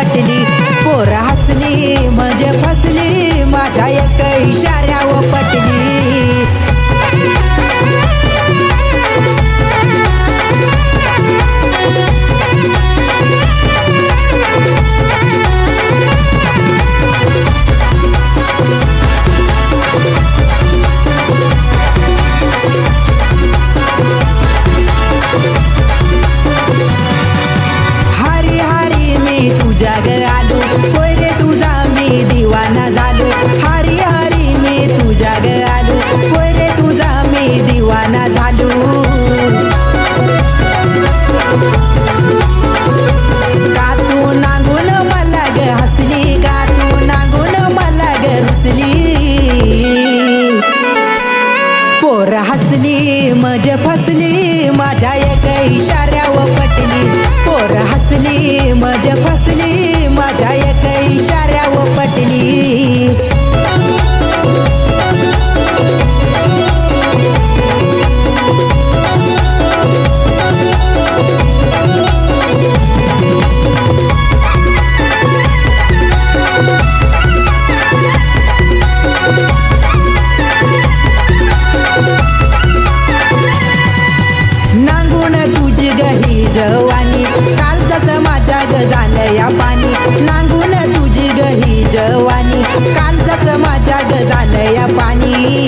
पटली पोर हसली म्हणजे फसली माझ्या एक इशाऱ्यावर पटली हरी हरी मी तुझ्या ग आलो होय रे तुझा मी दिवाना झालो हरी हरी मी तुझ्या ग आलो होय रे तुझा मी दिवाना झालो का तू नांगून मला ग हसली का तू नांगून मला ग रुसली पोर हसली म्हणजे फसली माझ्या एक इशाऱ्यावर पटली पोर हसली म्हणजे फसली माझ्या एक इशाऱ्यावर पटली नांगून तुझी गही जवानी काल जसं माझ्या ग झालं या पाणी नांगून तुझी गही जवानी काल जसं माझ्या ग झालं या पाणी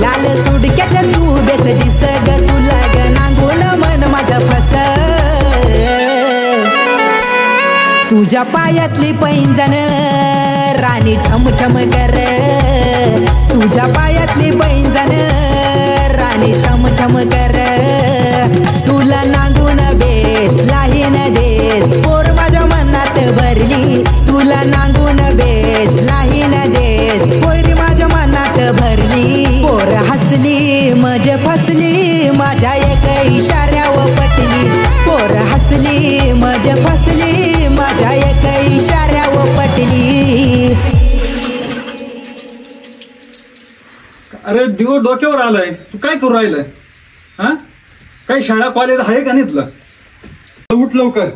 लाल सुडक्यात तू बेस दिस ग तुला ग नांगून मन माझं फस तुझ्या पायातली पैंजण राणी छम छम कर तुझ्या पायातली पैंजण राणी छम छम कर तुला नांगून बेस लाहीन देस पोर माझ्या मनात भरली तुला नांगून बेस लाहीन देस पोर माझ्या मनात भरली पोर हसली म्हणजे फसली माझ्या एक इशाऱ्यावर पटली पोर हसली म्हणजे फसली माझ्या एक इशाऱ्यावर पटली अरे दिवस डोक्यावर आलाय तू काय करू राहिलाय हा काही शाळा कॉलेज आहे का नाही तुला उठ लवकर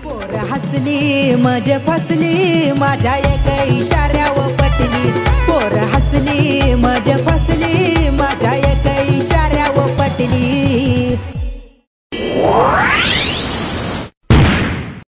पोर हसली म्हणजे फसली माझ्या एक इशाऱ्या